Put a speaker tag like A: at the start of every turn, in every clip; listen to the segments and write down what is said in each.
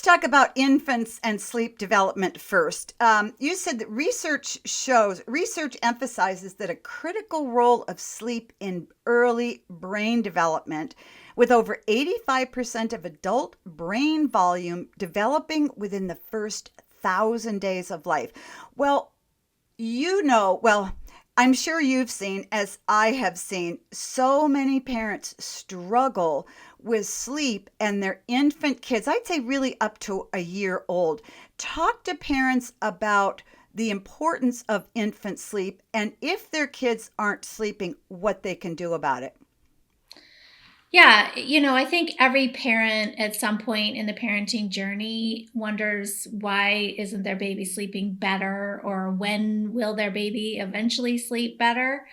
A: talk about infants and sleep development first. You said that research emphasizes that a critical role of sleep in early brain development, with over 85% of adult brain volume developing within the first 1,000 days of life. Well, I'm sure you've seen, as I have seen, so many parents struggle with sleep and their infant kids, I'd say really up to a year old. Talk to parents about the importance of infant sleep and if their kids aren't sleeping, what they can do about it.
B: Yeah, I think every parent at some point in the parenting journey wonders why isn't their baby sleeping better or when will their baby eventually sleep better?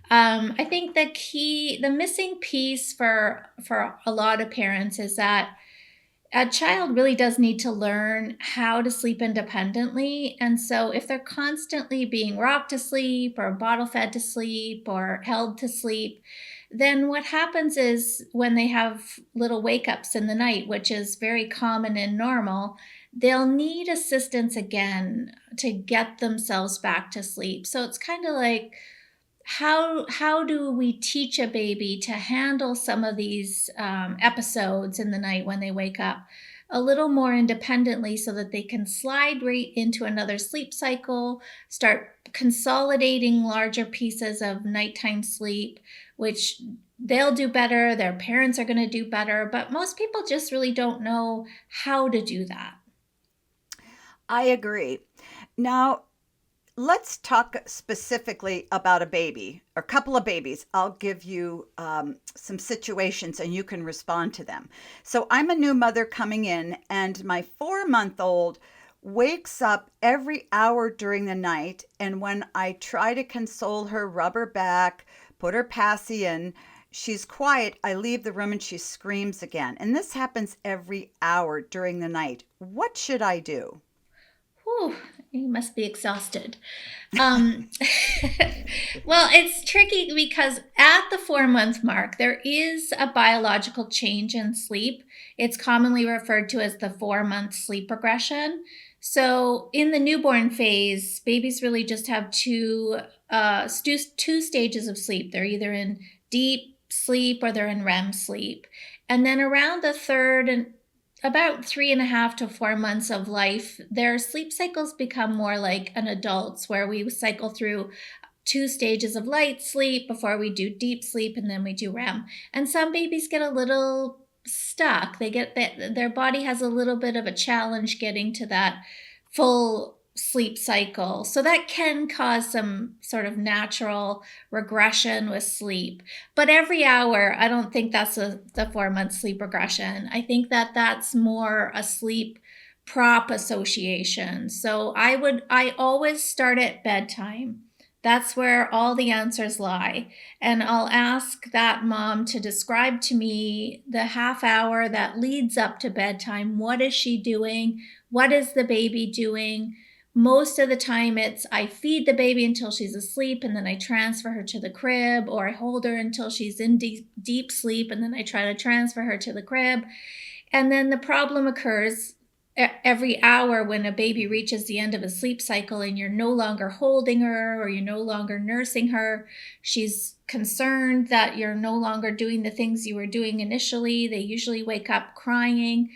B: I think the missing piece for a lot of parents is that a child really does need to learn how to sleep independently. And so, if they're constantly being rocked to sleep or bottle fed to sleep or held to sleep, then what happens is when they have little wake ups in the night, which is very common and normal, they'll need assistance again to get themselves back to sleep. So, it's kind of like, how do we teach a baby to handle some of these episodes in the night when they wake up a little more independently so that they can slide right into another sleep cycle, start consolidating larger pieces of nighttime sleep, which they'll do better, their parents are going to do better, but most people just really don't know how to do that.
A: I agree. Now, let's talk specifically about a baby or a couple of babies. I'll give you some situations and you can respond to them. So, I'm a new mother coming in, and my 4 month old wakes up every hour during the night. And when I try to console her, rub her back, put her passy in, she's quiet. I leave the room and she screams again. And this happens every hour during the night. What should I do?
B: Whew, you must be exhausted. Um, well, it's tricky because at the 4 month mark, there is a biological change in sleep. It's commonly referred to as the 4 month sleep regression. So, in the newborn phase, babies really just have two stages of sleep. They're either in deep sleep or they're in REM sleep. And then around the third and about 3.5 to 4 months of life, their sleep cycles become more like an adult's, where we cycle through two stages of light sleep before we do deep sleep and then we do REM. And some babies get a little stuck. Their body has a little bit of a challenge getting to that full sleep cycle. So that can cause some sort of natural regression with sleep. But every hour, I don't think that's the 4 month sleep regression. I think that that's more a sleep prop association. So I always start at bedtime. That's where all the answers lie. And I'll ask that mom to describe to me the half hour that leads up to bedtime. What is she doing? What is the baby doing? Most of the time, it's I feed the baby until she's asleep and then I transfer her to the crib, or I hold her until she's in deep sleep and then I try to transfer her to the crib. And then the problem occurs every hour when a baby reaches the end of a sleep cycle and you're no longer holding her or you're no longer nursing her. She's concerned that you're no longer doing the things you were doing initially. They usually wake up crying.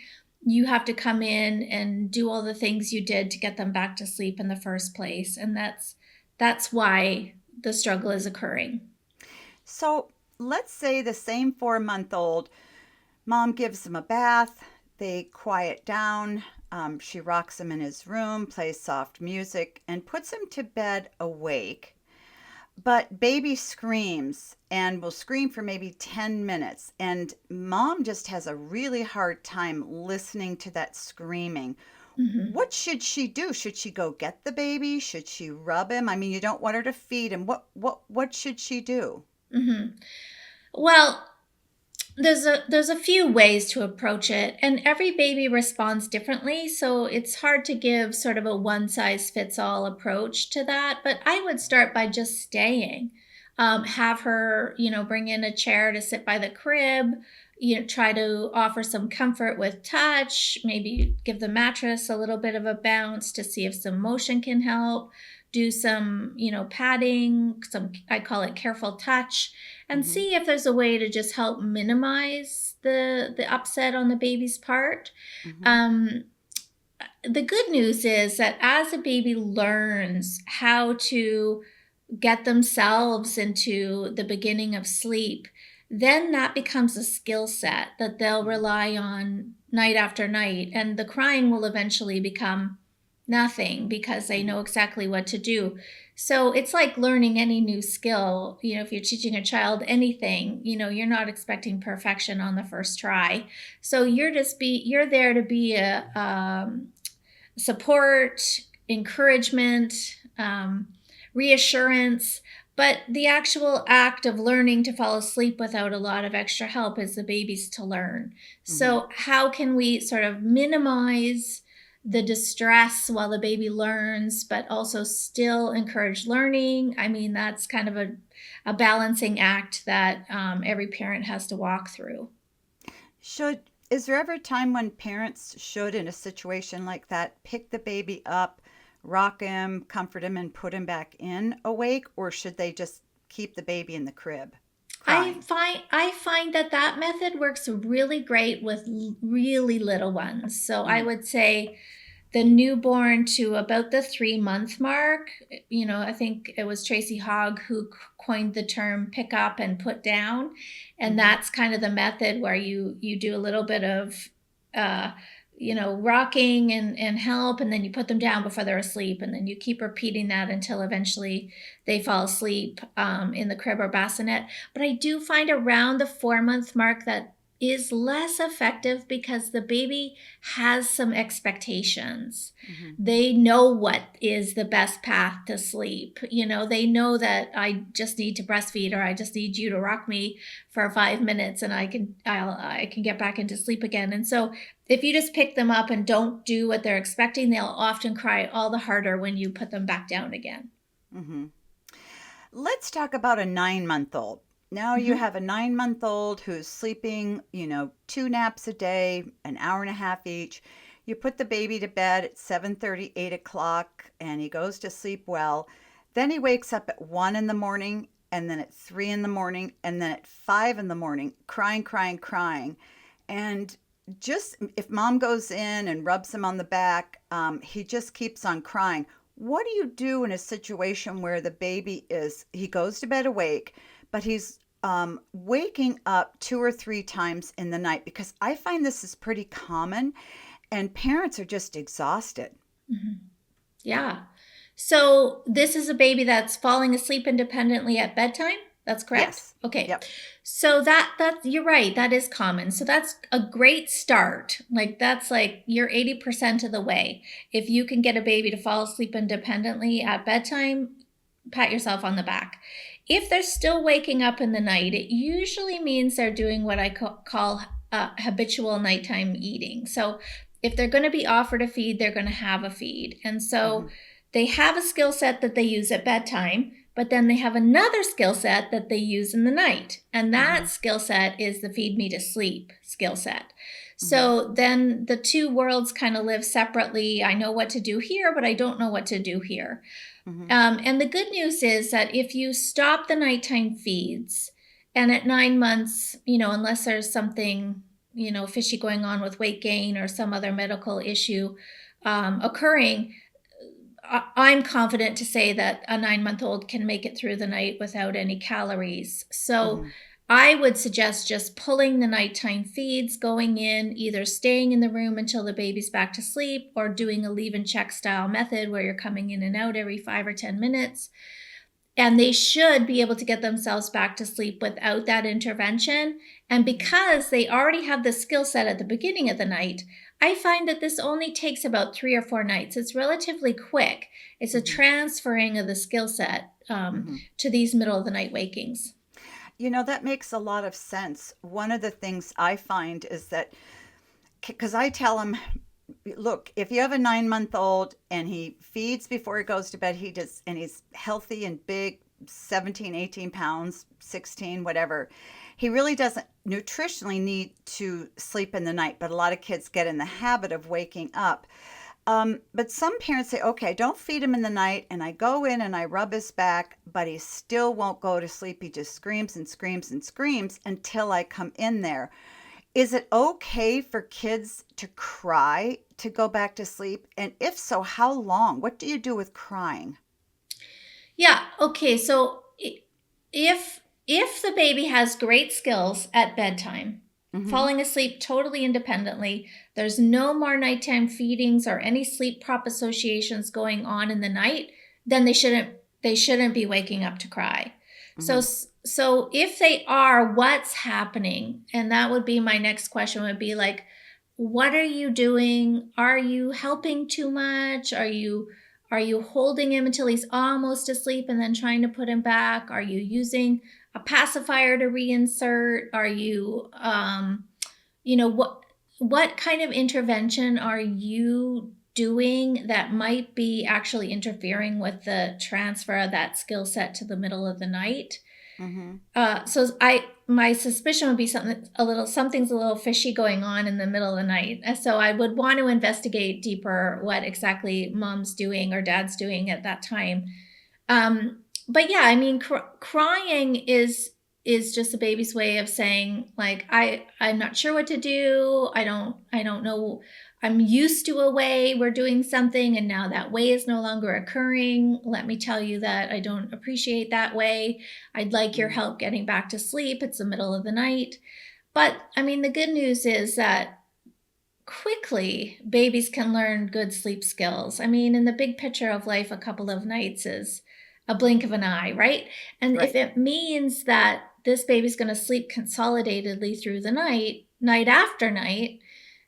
B: You have to come in and do all the things you did to get them back to sleep in the first place. And that's why the struggle is occurring.
A: So, let's say the same 4 month old mom gives him a bath, they quiet down. She rocks him in his room, plays soft music, and puts him to bed awake. But baby screams and will scream for maybe 10 minutes. And mom just has a really hard time listening to that screaming.
B: Mhm.
A: What should she do? Should she go get the baby? Should she rub him? I mean, you don't want her to feed him. What should she do?
B: Mhm. Well, there's a few ways to approach it, and every baby responds differently, so it's hard to give sort of a one size fits all approach to that. But I would start by just staying. Have her, bring in a chair to sit by the crib. try to offer some comfort with touch, maybe give the mattress a little bit of a bounce to see if some motion can help, do some, padding, I call it careful touch, and
A: Mm-hmm.
B: see if there's a way to just help minimize the upset on the baby's part.
A: Mm-hmm.
B: Um, the good news is that as a baby learns how to get themselves into the beginning of sleep, then that becomes a skill set that they'll
A: Mm-hmm.
B: rely on night after night. And the crying will eventually become nothing because they
A: Mm-hmm.
B: know exactly what to do. So it's like learning any new skill. If you're teaching a child anything, you're not expecting perfection on the first try. So you're there to be a support, encouragement, reassurance. But the actual act of learning to fall asleep without a lot of extra help is the baby's to learn.
A: Mm-hmm.
B: So, how can we sort of minimize the distress while the baby learns, but also still encourage learning? I mean, that's kind of a balancing act that every parent has to walk through.
A: Is there ever a time when parents should, in a situation like that, pick the baby up, rock him, comfort him, and put him back in awake, or should they just keep the baby in the crib crying?
B: I find that method works really great with really little ones. So I
A: Mm-hmm.
B: would say the newborn to about the 3 month mark. I think it was Tracy Hogg who coined the term pick up and put down. And
A: Mm-hmm.
B: that's kind of the method where you do a little bit of, uh, rocking and help, and then you put them down before they're asleep. And then you keep repeating that until eventually they fall asleep in the crib or bassinet. But I do find around the 4 month mark that is less effective because the baby has some expectations.
A: Mm-hmm.
B: They know what is the best path to sleep. They know that I just need to breastfeed, or I just need you to rock me for 5 minutes and I can get back into sleep again. And so if you just pick them up and don't do what they're expecting, they'll often cry all the harder when you put them back down again.
A: Mm-hmm. Let's talk about a 9 month old. Now you
B: Mhm.
A: have a 9 month old who's sleeping, two naps a day, an hour and a half each. You put the baby to bed at 7:30, 8 o'clock, and he goes to sleep well. Then he wakes up at 1 in the morning, and then at 3 in the morning, and then at 5 in the morning, crying, crying, crying. And just if mom goes in and rubs him on the back, he just keeps on crying. What do you do in a situation where the baby he goes to bed awake, but he's waking up 2 or 3 times in the night? Because I find this is pretty common and parents are just exhausted.
B: Mhm. Yeah. So this is a baby that's falling asleep independently at bedtime. That's correct?
A: Yes.
B: Okay.
A: Yep.
B: So that you're right, that is common. So that's a great start. Like that's like you're 80% of the way. If you can get a baby to fall asleep independently at bedtime, pat yourself on the back. If they're still waking up in the night, it usually means they're doing what I call habitual nighttime eating. So if they're going to be offered a feed, they're going to have a feed. And so
A: Hmm.
B: they have a skill set that they use at bedtime, but then they have another skill set that they use in the night. And
A: Hmm.
B: that skill set is the feed me to sleep skill set.
A: Hmm.
B: So then the two worlds kind of live separately. I know what to do here, but I don't know what to do here.
A: Hmm.
B: And the good news is that if you stop the nighttime feeds, and at 9 months, unless there's something, fishy going on with weight gain or some other medical issue occurring, I'm confident to say that a 9 month old can make it through the night without any calories. So
A: Hmm.
B: I would suggest just pulling the nighttime feeds, going in, either staying in the room until the baby's back to sleep, or doing a leave and check style method where you're coming in and out every 5 or 10 minutes. And they should be able to get themselves back to sleep without that intervention. And
A: Hmm.
B: because they already have the skill set at the beginning of the night, I find that this only takes about 3 or 4 nights. It's relatively quick. It's a
A: Hmm.
B: transferring of the skill set
A: Hmm.
B: to these middle of the night wakings.
A: That makes a lot of sense. One of the things I find is that, because I tell him, look, if you have a 9 month old and he feeds before he goes to bed, he does, and he's healthy and big, 17, 18 pounds, 16, whatever. He really doesn't nutritionally need to sleep in the night, but a lot of kids get in the habit of waking up. But some parents say, okay, don't feed him in the night. And I go in and I rub his back, but he still won't go to sleep. He just screams and screams and screams until I come in there. Is it okay for kids to cry to go back to sleep? And if so, how long? What do you do with crying?
B: Yeah. Okay. So if the baby has great skills at bedtime,
A: Mm-hmm.
B: falling asleep totally independently, there's no more nighttime feedings or any sleep prop associations going on in the night, then they shouldn't be waking up to cry. So
A: Mm-hmm.
B: so if they are, what's happening? And that would be my next question would be like, what are you doing? Are you helping too much? Are you holding him until he's almost asleep and then trying to put him back? Are you using a pacifier to reinsert? Are you what kind of intervention are you doing that might be actually interfering with the transfer of that skill set to the middle of the night?
A: Mm-hmm.
B: So my suspicion would be something's a little fishy going on in the middle of the night. So I would want to investigate deeper what exactly mom's doing or dad's doing at that time. But yeah, I mean, crying is just a baby's way of saying like I'm not sure what to do. I don't know. I'm used to a way we're doing something and now that way is no longer occurring. Let me tell you that I don't appreciate that way. I'd like your help getting back to sleep. It's the middle of the night. But I mean, the good news is that quickly babies can learn good sleep skills. I mean, in the big picture of life, a couple of nights is a blink of an eye, right? And if
A: Right.
B: it means that this baby's going to sleep consolidatedly through the night, night after night,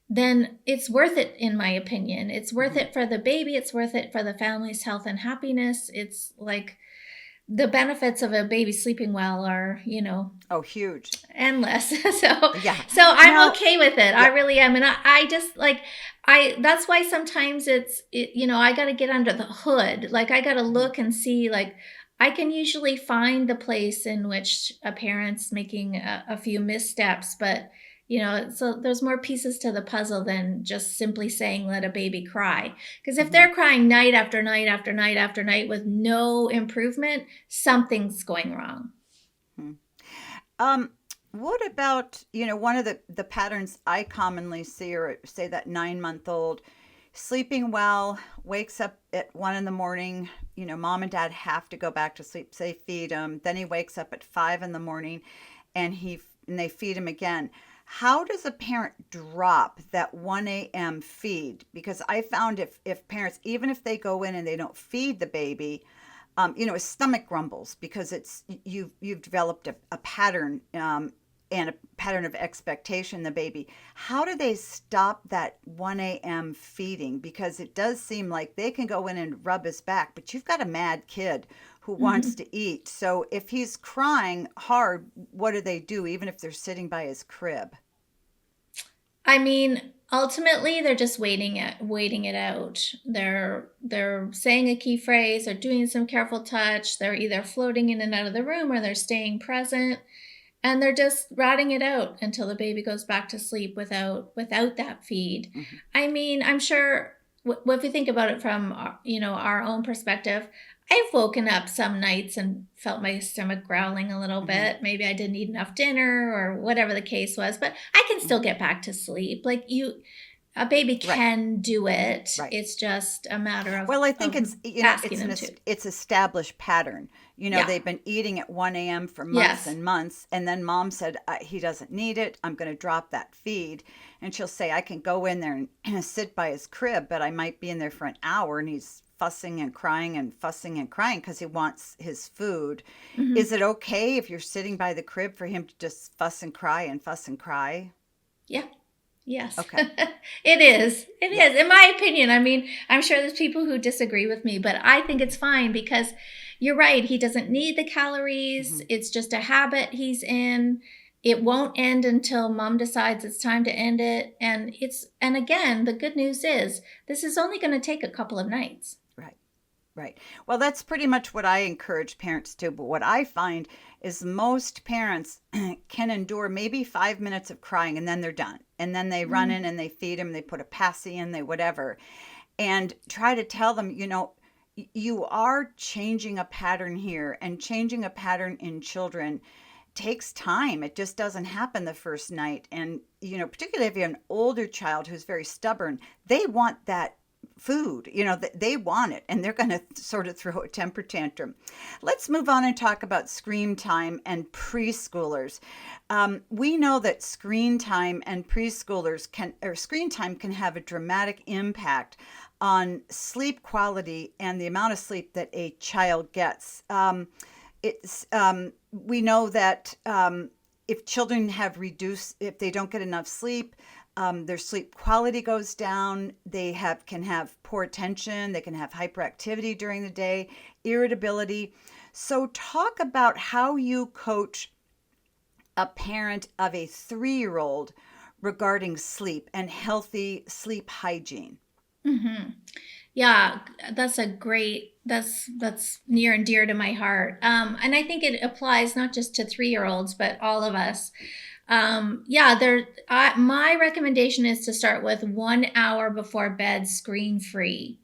B: then it's worth it, in my opinion. It's worth
A: Mm-hmm.
B: it for the baby. It's worth it for the family's health and happiness. It's like the benefits of a baby sleeping well are,
A: Oh, huge.
B: endless. so
A: Yeah.
B: so I'm
A: Now,
B: okay with it. I
A: yeah.
B: really am. And I just like I that's why sometimes I got to get under the hood. Like I got to
A: Mhm.
B: look and see like I can usually find the place in which a parent's making a few missteps, but so there's more pieces to the puzzle than just simply saying let a baby cry. Because if
A: Mhm.
B: they're crying night after night after night after night with no improvement, something's going wrong.
A: Mhm. Um, what about, one of the patterns I commonly see or say that 9-month-old sleeping well, wakes up at 1 in the morning, mom and dad have to go back to sleep, so they feed him. Then he wakes up at 5 in the morning and they feed him again. How does a parent drop that 1 a.m. feed? Because I found if parents, even if they go in and they don't feed the baby, his stomach grumbles because you've developed a pattern, and a pattern of expectation in the baby. How do they stop that 1 a.m. feeding? Because it does seem like they can go in and rub his back, but you've got a mad kid who wants
B: Mhm.
A: to eat. So if he's crying hard, what do they do, even if they're sitting by his crib?
B: I mean, ultimately, they're just waiting it out. They're saying a key phrase, they're doing some careful touch, they're either floating in and out of the room or they're staying present, and they're just riding it out until the baby goes back to sleep without that feed.
A: Mhm.
B: I mean, I'm sure if you think about it from our own perspective, I've woken up some nights and felt my stomach growling a little
A: Mhm.
B: bit. Maybe I didn't eat enough dinner or whatever the case was, but I can
A: Mhm.
B: still get back to sleep. A baby
A: Right.
B: can do it.
A: Right.
B: It's just a matter of
A: Well, I think
B: of
A: it's
B: asking them to.
A: it's established pattern.
B: Yeah.
A: They've been eating at 1 a.m. for months
B: Yes.
A: and months, and then mom said he doesn't need it. I'm going to drop that feed, and she'll say I can go in there and sit by his crib, but I might be in there for an hour, and he's fussing and crying and fussing and crying because he wants his food. Is
B: Hmm.
A: it okay if you're sitting by the crib for him to just fuss and cry and fuss and cry?
B: Yeah. Yes.
A: Okay.
B: It is. It
A: Yeah.
B: is. In my opinion, I mean, I'm sure there's people who disagree with me, but I think it's fine because you're right. He doesn't need the calories.
A: Hmm.
B: It's just a habit he's in. It won't end until mom decides it's time to end it. And again, the good news is this is only going to take a couple of nights.
A: Right. Right. Well, that's pretty much what I encourage parents to. But what I find is most parents can endure maybe 5 minutes of crying and then they're done. And then they run
B: Mm.
A: in and they feed him, they put a passy in, they whatever, and try to tell them, you are changing a pattern here, and changing a pattern in children takes time. It just doesn't happen the first night. And, particularly if you have an older child who's very stubborn, they want that food, they want it, and they're going to sort of throw a temper tantrum. Let's move on and talk about screen time and preschoolers. We know that screen time and preschoolers screen time can have a dramatic impact on sleep quality and the amount of sleep that a child gets. We know that if children if they don't get enough sleep, their sleep quality goes down. Can have poor attention. They can have hyperactivity during the day, irritability. So, talk about how you coach a parent of a 3-year-old regarding sleep and healthy sleep hygiene.
B: Hmm. Yeah, that's near and dear to my heart. And I think it applies not just to 3-year-olds, but all of us. Yeah, my recommendation is to start with 1 hour before bed, screen free.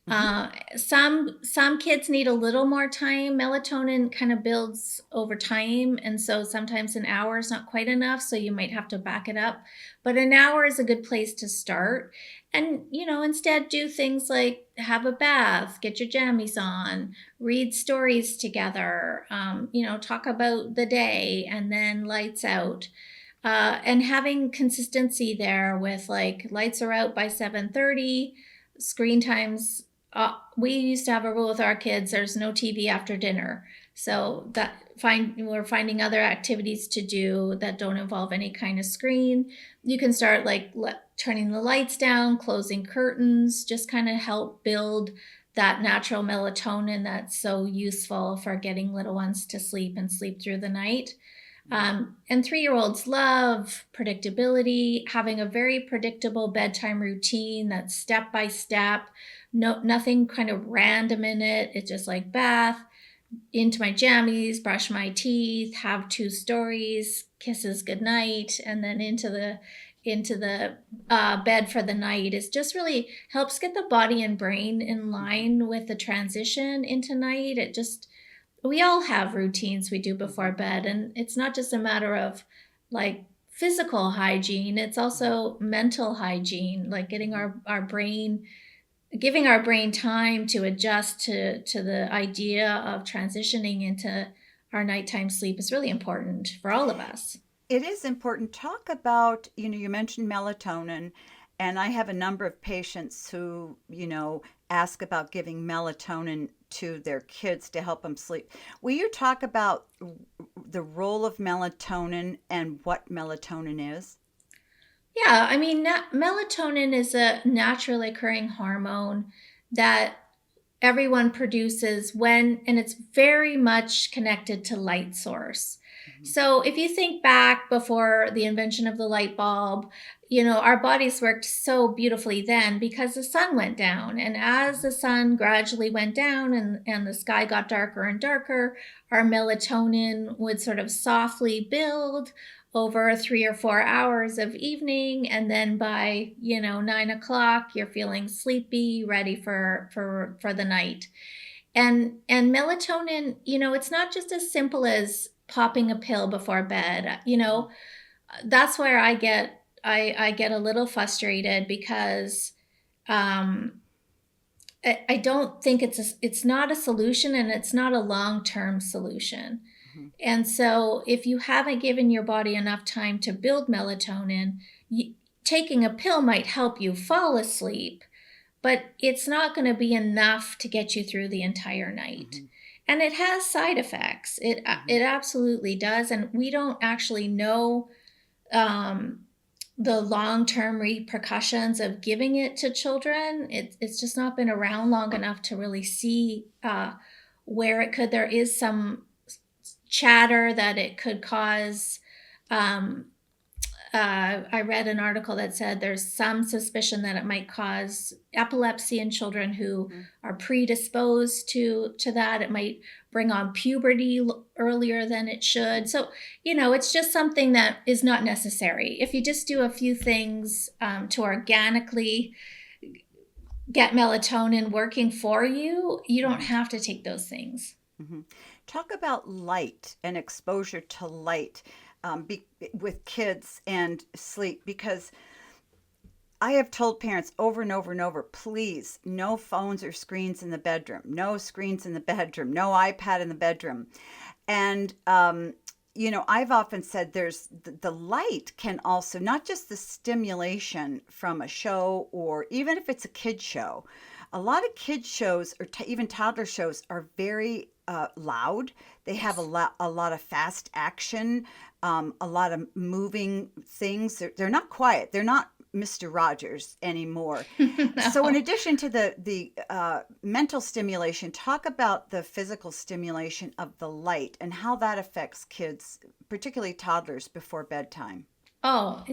A: Hmm.
B: Some kids need a little more time. Melatonin kind of builds over time, and so sometimes an hour is not quite enough, so you might have to back it up. But an hour is a good place to start. And instead do things like have a bath, get your jammies on, read stories together, talk about the day, and then lights out. And having consistency there with like lights are out by 7:30, screen times, we used to have a rule with our kids: there's no TV after dinner. So we're finding other activities to do that don't involve any kind of screen. You can start like turning the lights down, closing curtains, just kind of help build that natural melatonin that's so useful for getting little ones to sleep and sleep through the night. And 3-year-olds love predictability, having a very predictable bedtime routine that's step by step, no, nothing kind of random in it. It's just like bath, into my jammies, brush my teeth, have 2 stories, kisses goodnight, and then into the bed for the night. Is just really helps get the body and brain in
A: Hmm.
B: line with the transition into night. We all have routines we do before
A: Hmm.
B: bed, and it's not just a matter of like physical hygiene, it's also mental hygiene, like getting
A: Hmm.
B: our brain giving our brain time to adjust to the idea of transitioning into our nighttime sleep is really important for all of us.
A: It is important. Talk about, you mentioned melatonin, and I have a number of patients who, ask about giving melatonin to their kids to help them sleep. Will you talk about the role of melatonin and what melatonin is?
B: Yeah, I mean, melatonin is a naturally occurring hormone that everyone produces and it's very much connected to light source.
A: Mhm.
B: So if you think back before the invention of the light bulb, our bodies worked so beautifully then because the sun went down. And as
A: Mhm.
B: the sun gradually went down and the sky got darker and darker, our melatonin would sort of softly build over 3 or 4 hours of evening, and then by 9 o'clock you're feeling sleepy, ready for the night. And melatonin, it's not just as simple as popping a pill before bed.
A: Mhm.
B: That's where I get a little frustrated because um I don't think it's not a solution, and it's not a long-term solution.
A: Mhm.
B: And so, if you haven't given your body enough time to build melatonin, taking a pill might help you fall asleep, but it's not going to be enough to get you through the entire night.
A: Mhm.
B: And it has side effects. It
A: Mhm.
B: absolutely does, and we don't actually know um, the long-term repercussions of giving it to children. It's just not been around long enough to really see where it could. There is some chatter that it could cause um, I read an article that said there's some suspicion that it might cause epilepsy in children who
A: Mhm.
B: are predisposed to that. It might bring on puberty earlier than it should. So, it's just something that is not necessary. If you just do a few things to organically get melatonin working for you, you don't
A: Mhm.
B: have to take those things.
A: Mhm. Talk about light and exposure to light with kids and sleep, because I have told parents over and over and over, please, no phones or screens in the bedroom, no screens in the bedroom, no iPad in the bedroom. And, I've often said there's the light can also, not just the stimulation from a show, or even if it's a kid show. A lot of kid shows, or even toddler shows, are very loud. They have
B: Yes.
A: a lot of fast action, a lot of moving things. They're not quiet. They're not Mr. Rogers anymore. So, in
B: No.
A: addition to the mental stimulation, talk about the physical stimulation of the light and how that affects kids, particularly toddlers, before bedtime.
B: Oh,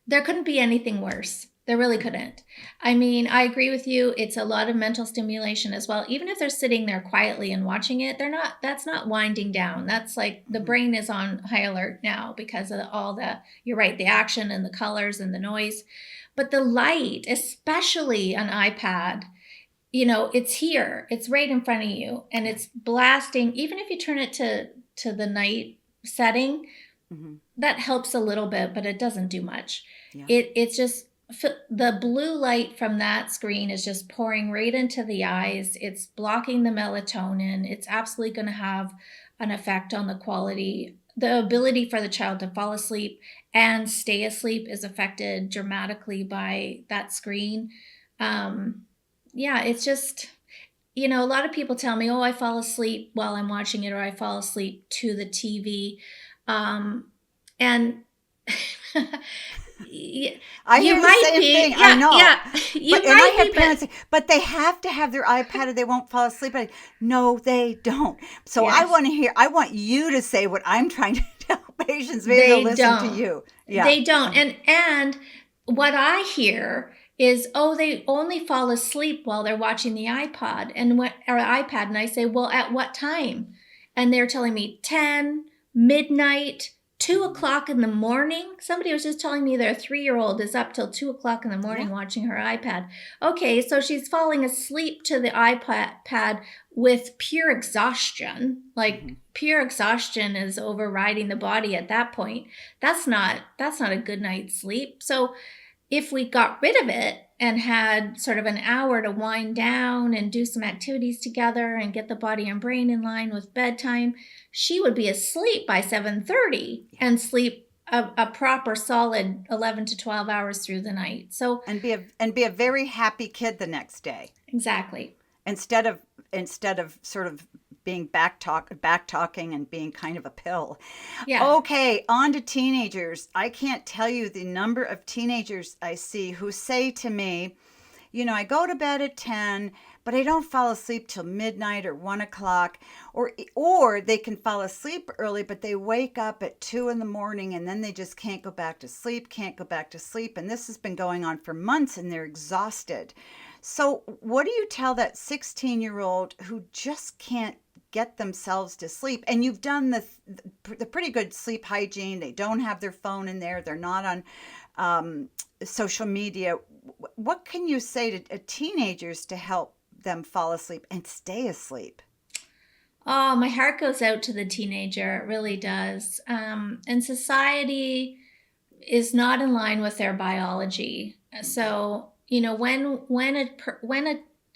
B: there couldn't be anything worse. There really
A: Mhm.
B: couldn't. I mean, I agree with you. It's a lot of mental stimulation as well. Even if they're sitting there quietly and watching it, that's not winding down. That's like the
A: Mhm.
B: brain is on high alert now because of you're right, the action and the colors and the noise. But the light, especially an iPad, it's here, it's right in front of you, and
A: Yeah.
B: it's blasting. Even if you turn it to the night setting,
A: Hmm.
B: that helps a little bit, but it doesn't do much.
A: Yeah.
B: It's just the blue light from that screen is just pouring right into the eyes. It's blocking the melatonin. It's absolutely going to have an effect on the quality. The ability for the child to fall asleep and stay asleep is affected dramatically by that screen. Um, yeah, it's just, a lot of people tell me, oh, I fall asleep while I'm watching it, or I fall asleep to the TV. And y-
A: I hear
B: you
A: the
B: might
A: same
B: be,
A: thing. I
B: yeah,
A: know.
B: yeah,
A: But
B: you
A: and I
B: might
A: have
B: be,
A: parents
B: but
A: say, but they have to have their iPad or they won't fall asleep. No, they don't. So
B: yes,
A: I want you to say what I'm trying to tell patients. Maybe they'll
B: they
A: listen to
B: don't.
A: you. Yeah.
B: They don't.
A: Uh-huh.
B: And what I hear is, oh, they only fall asleep while they're watching the iPod or iPad, and I say, well, at what time? And they're telling me 10, midnight, two
A: Hmm.
B: o'clock in the morning. Somebody was just telling me their 3-year-old is up till 2 o'clock in the
A: Yeah.
B: morning watching her iPad. Okay, so she's falling asleep to the iPad with pure exhaustion. Like
A: Hmm.
B: pure exhaustion is overriding the body at that point. That's not a good night's sleep. So if we got rid of it and had sort of an hour to wind down and do some activities together and get the body and brain in line with bedtime, she would be asleep by 7:30
A: Yeah.
B: and sleep a proper solid 11 to 12 hours through the night. So
A: And be a very happy kid the next day,
B: exactly.
A: instead of sort of being back talking and being kind of a pill.
B: Yeah.
A: Okay, on to teenagers. I can't tell you the number of teenagers I see who say to me, I go to bed at 10, but I don't fall asleep till midnight or 1 o'clock. Or they can fall asleep early, but they wake up at 2 in the morning and then they just can't go back to sleep, can't go back to sleep. And this has been going on for months and they're exhausted. So, what do you tell that 16-year-old who just can't get themselves to sleep? And you've done the pretty good sleep hygiene. They don't have their phone in there. They're not on social media. What can you say to teenagers to help them fall asleep and stay asleep?
B: Oh, my heart goes out to the teenager. It really does. And society is not in line with their biology.
A: Mhm.
B: So, when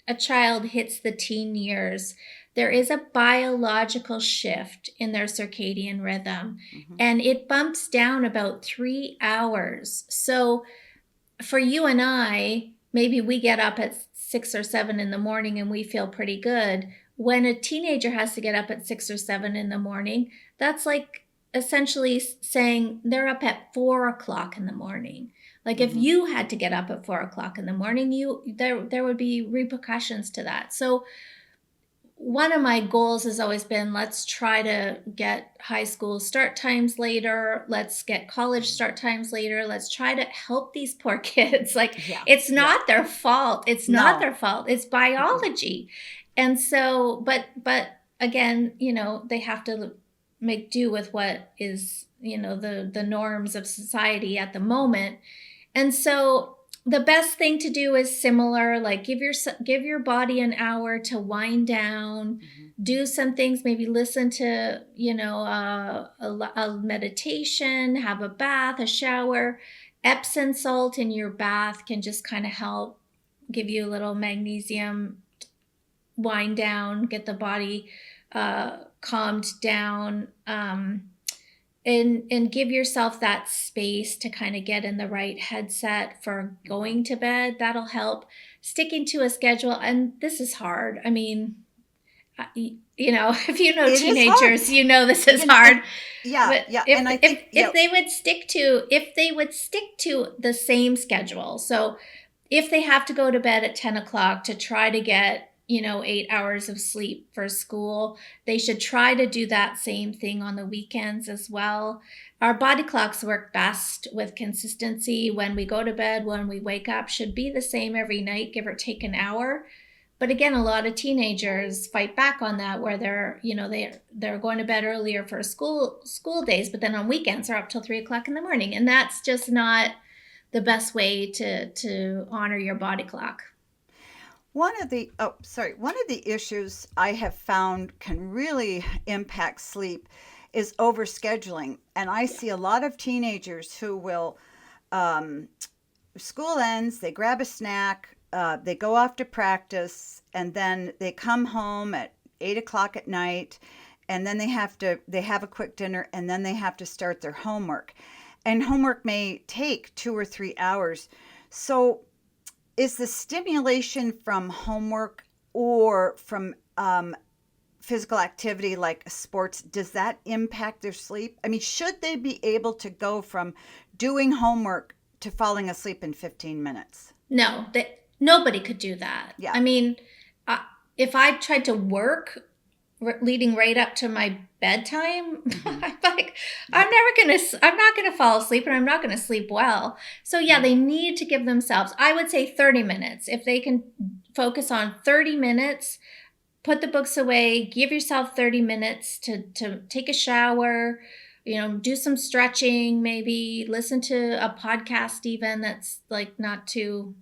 B: a child hits the teen years, there is a biological shift in their circadian rhythm,
A: Mhm.
B: and it bumps down about 3 hours. So, for you and I, maybe we get up at 6 or 7 in the morning and we feel pretty good. When a teenager has to get up at 6 or 7 in the morning, that's like essentially saying they're up at 4 o'clock in the morning. Like if
A: Mhm.
B: you had to get up at 4 o'clock in the morning, there would be repercussions to that. So one of my goals has always been, let's try to get high school start times later. Let's get college start times later. Let's try to help these poor kids. Like,
A: Yeah.
B: it's
A: Yeah.
B: not their fault. It's not
A: No.
B: their fault. It's
A: Mm-mm.
B: biology. And so, but again, they have to make do with what is, the norms of society at the moment. And so the best thing to do is similar, like give your body an hour to wind down,
A: Mhm.
B: do some things, maybe listen to, a meditation, have a bath, a shower. Epsom salt in your bath can just kind of help give you a little magnesium, wind down, get the body calmed down. And give yourself that space to kind of get in the right headset for
A: Mhm.
B: going to bed. That'll help. Sticking to a schedule, and this is hard. I mean, if you know
A: It is hard.
B: teenagers, this is
A: And
B: hard.
A: yeah,
B: But
A: yeah.
B: if
A: And I
B: if
A: think,
B: if they would stick to the same schedule, so if they have to go to bed at 10 o'clock to try to get 8 hours of sleep for school, they should try to do that same thing on the weekends as well. Our body clocks work best with consistency. When we go to bed, when we wake up, should be the same every night, give or take an hour. But again, a lot of teenagers fight back on that, where they're going to bed earlier for school days, but then on weekends they're up till 3 o'clock in the morning, and that's just not the best way to honor your body clock.
A: one of the issues I have found can really impact sleep is overscheduling. And I
B: Yeah.
A: see a lot of teenagers who will, um, school ends, they grab a snack, they go off to practice, and then they come home at 8 o'clock at night, and then they have a quick dinner, and then they have to start their homework. And homework may take 2 or 3 hours. So is the stimulation from homework or from physical activity like sports, does that impact their sleep? I mean, should they be able to go from doing homework to falling asleep in 15 minutes?
B: No, that nobody could do that.
A: Yeah.
B: I mean, uh, if I tried to work leading right up to my bedtime,
A: Hmm.
B: I'm like,
A: Yep.
B: I'm not gonna fall asleep, and I'm not gonna sleep well. So yeah,
A: Mhm.
B: they need to give themselves, I would say, 30 minutes. If they can focus on 30 minutes, put the books away, give yourself 30 minutes to take a shower, do some stretching, maybe listen to a podcast, even that's like not too,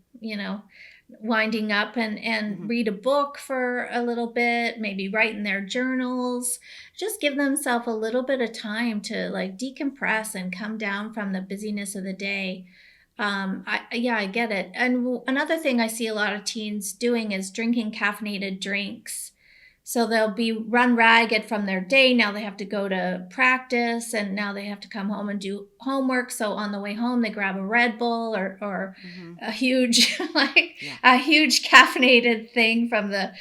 B: winding up, and
A: Hmm.
B: read a book for a little bit, maybe write in their journals. Just give themselves a little bit of time to like decompress and come down from the busyness of the day. Yeah, I get it. And another thing I see a lot of teens doing is drinking caffeinated drinks. So they'll be run ragged from their day. Now they have to go to practice, and now they have to come home and do homework. So on the way home, they grab a Red Bull, or
A: Hmm.
B: a huge like
A: Yeah.
B: a huge caffeinated thing from the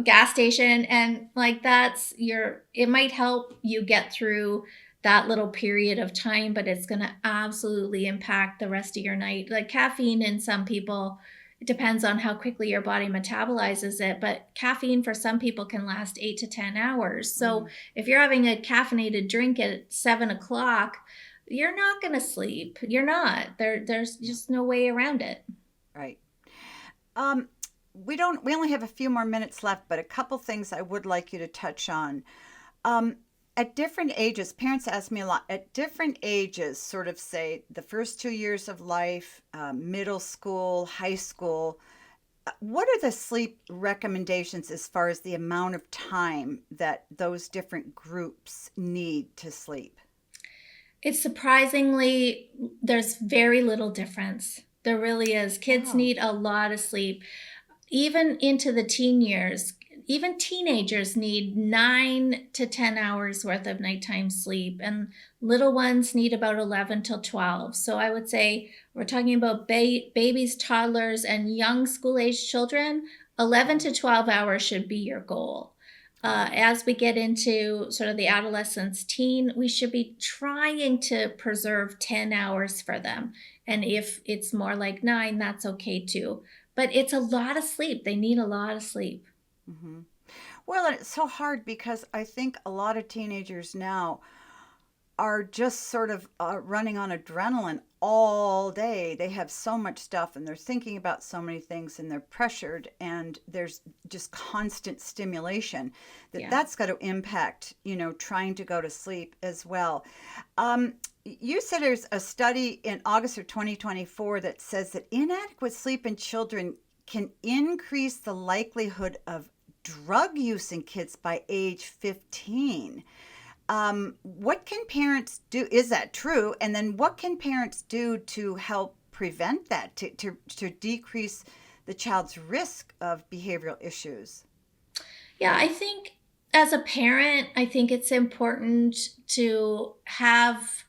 B: gas station, and like it might help you get through that little period of time, but it's going to absolutely impact the rest of your night. Like caffeine in some people, it depends on how quickly your body metabolizes it, but caffeine for some people can last 8 to 10 hours. So
A: Hmm.
B: if you're having a caffeinated drink at 7 o'clock, you're not going to sleep. You're not. There's
A: Yeah.
B: just no way around it.
A: Right. Um, we only have a few more minutes left, but a couple things I would like you to touch on. Um, at different ages, parents ask me a lot, at different ages, sort of say the first 2 years of life, middle school, high school, what are the sleep recommendations as far as the amount of time that those different groups need to sleep?
B: It's surprisingly, there's very little difference. There really is. Kids
A: Oh.
B: need a lot of sleep. Even into the teen years, even teenagers need 9 to 10 hours worth of nighttime sleep, and little ones need about 11 till 12. So I would say we're talking about babies, toddlers, and young school age children. 11
A: Mhm.
B: to 12 hours should be your goal.
A: Okay.
B: As we get into sort of the adolescence, teen, we should be trying to preserve 10 hours for them. And if it's more like 9, that's okay too. But it's a lot of sleep. They need a lot of sleep.
A: Hmm. Well, and it's so hard because I think a lot of teenagers now are just sort of running on adrenaline all day. They have so much stuff and they're thinking about so many things and they're pressured and there's just constant stimulation that
B: Yeah.
A: that's got to impact, trying to go to sleep as well. You said there's a study in August of 2024 that says that inadequate sleep in children can increase the likelihood of drug use in kids by age 15. What can parents do? Is that true? And then what can parents do to help prevent that, to decrease the child's risk of behavioral issues?
B: Yeah, I think as a parent, I think it's important to have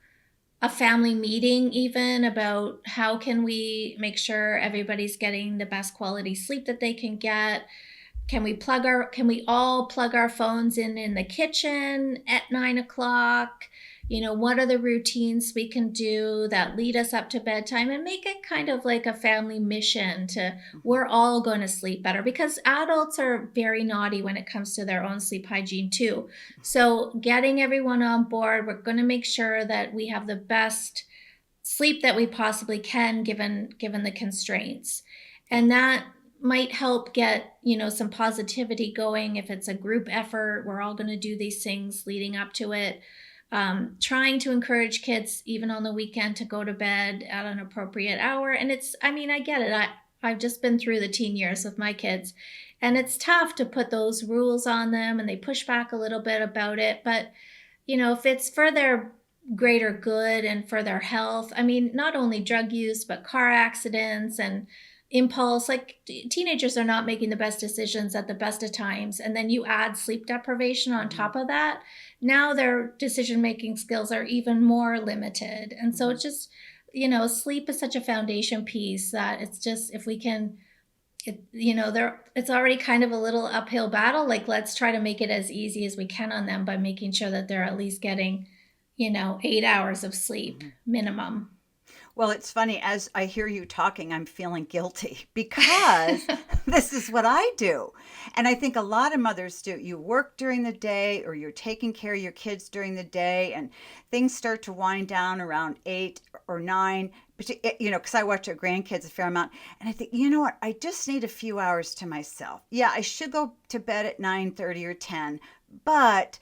B: a family meeting even about how can we make sure everybody's getting the best quality sleep that they can get. Can we all plug our phones in the kitchen at 9 o'clock? What are the routines we can do that lead us up to bedtime, and make it kind of like a family mission to
A: Mhm.
B: we're all going to sleep better, because adults are very naughty when it comes to their own sleep hygiene too. So getting everyone on board, we're going to make sure that we have the best sleep that we possibly can given the constraints.
A: Yeah.
B: And that might help get some positivity going. If it's a group effort, we're all going to do these things leading up to it. Trying to encourage kids even on the weekend to go to bed at an appropriate hour. And I get it. I've just been through the teen years with my kids, and it's tough to put those rules on them, and they push back a little bit about it. But if it's for their greater good and for their health, not only drug use, but car accidents and impulse, like teenagers are not making the best decisions at the best of times. And then you add sleep deprivation on
A: Hmm.
B: top of that. Now their decision making skills are even more limited. And so
A: Hmm.
B: it's just, sleep is such a foundation piece that it's just, if we can, it's already kind of a little uphill battle. Like, let's try to make it as easy as we can on them by making sure that they're at least getting 8 hours of sleep
A: Hmm.
B: minimum.
A: Well, it's funny, as I hear you talking, I'm feeling guilty because this is what I do. And I think a lot of mothers do. You work during the day or you're taking care of your kids during the day, and things start to wind down around 8 or 9. But, because I watch our grandkids a fair amount. And I think, you know what? I just need a few hours to myself. Yeah, I should go to bed at 9:30 or 10, but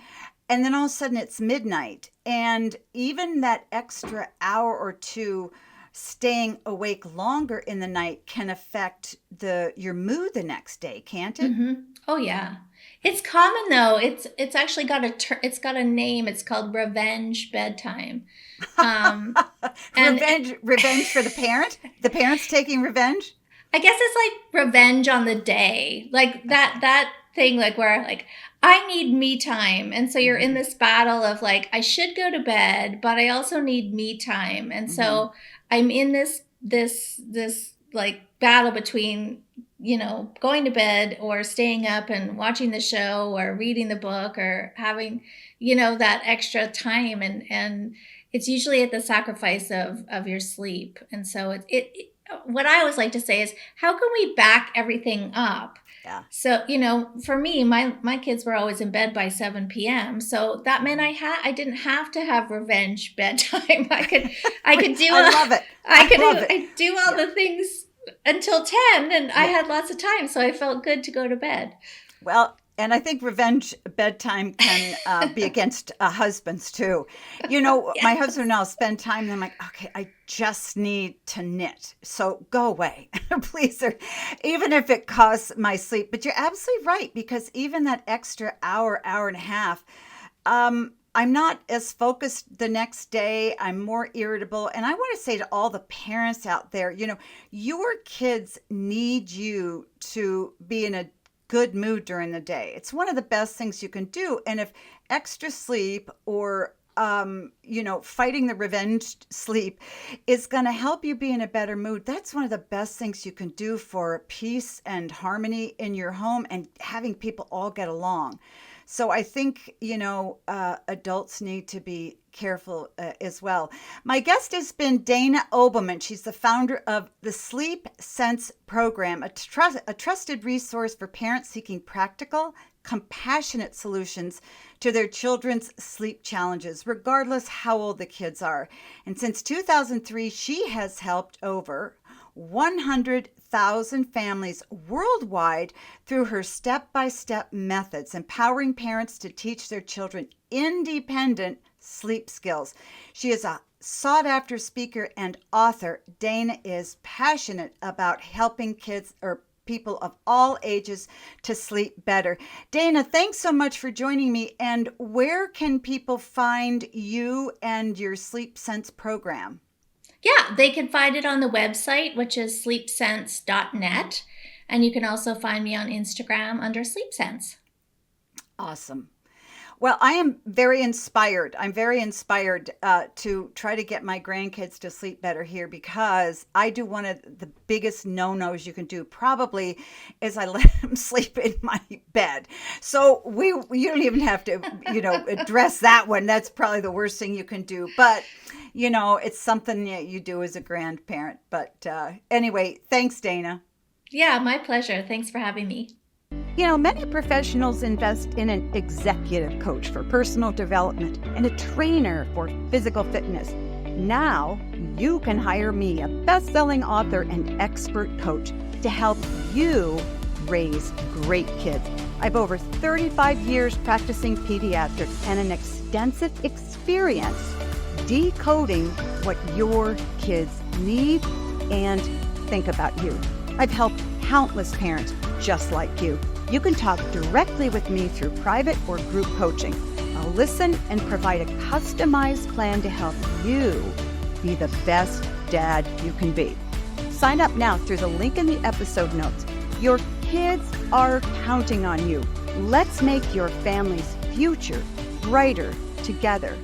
A: and then all of a sudden it's midnight. And even that extra hour or two staying awake longer in the night can affect the your mood the next day, can't it?
B: Hmm. Oh yeah, it's common though. It's actually got it's got a name. It's called revenge bedtime. Um, and
A: Revenge for the parent? The parent's taking revenge?
B: I guess it's like revenge on the day, like that thing, like where like I need me time, and so you're in
A: Mhm.
B: this battle of like I should go to bed, but I also need me time, and
A: Mhm.
B: so I'm in this like battle between going to bed or staying up and watching the show or reading the book or having that extra time, and it's usually at the sacrifice of your sleep. And so what I always like to say is, how can we back everything up?
A: Yeah.
B: So, for me, my kids were always in bed by 7 p.m. So that meant
A: Mhm.
B: I didn't have to have revenge bedtime. I could do
A: I love it. I love it.
B: I do all
A: Yeah.
B: the things until 10, and I
A: Yeah.
B: had lots of time, so I felt good to go to bed.
A: Well, and I think revenge bedtime can be against husbands too. My husband
B: Yes.
A: and I'll spend time, and I'm like, okay, I just need to knit. So go away, please. Or even if it costs my sleep. But you're absolutely right, because even that extra hour, hour and a half, I'm not as focused the next day. I'm more irritable. And I want to say to all the parents out there, your kids need you to be in a good mood during the day. It's one of the best things you can do. And if extra sleep or fighting the revenge sleep is going to help you be in a better mood. That's one of the best things you can do for peace and harmony in your home and having people all get along. So I think, adults need to be careful as well. My guest has been Dana Obleman. She's the founder of the Sleep Sense program, a trusted resource for parents seeking practical, compassionate solutions to their children's sleep challenges, regardless how old the kids are. And since 2003, she has helped over 100,000 families worldwide through her step-by-step methods, empowering parents to teach their children independent sleep skills. She is a sought-after speaker and author. Dana is passionate about helping kids or people of all ages to sleep better. Dana, thanks so much for joining me. And where can people find you and your Sleep Sense program?
B: Yeah, they can find it on the website, which is sleepsense.net. And you can also find me on Instagram under SleepSense.
A: Awesome. Well, I am very inspired. I'm very inspired to try to get my grandkids to sleep better here, because I do one of the biggest no-nos you can do probably is I let them sleep in my bed. So you don't even have to, address that one. That's probably the worst thing you can do. But, it's something that you do as a grandparent. But anyway, thanks, Dana.
B: Yeah, my pleasure. Thanks for having me.
C: Many professionals invest in an executive coach for personal development and a trainer for physical fitness. Now, you can hire me, a best-selling author and expert coach, to help you raise great kids. I've over 35 years practicing pediatrics and an extensive experience decoding what your kids need and think about you. I've helped countless parents just like you. You can talk directly with me through private or group coaching. I'll listen and provide a customized plan to help you be the best dad you can be. Sign up now through the link in the episode notes. Your kids are counting on you. Let's make your family's future brighter together.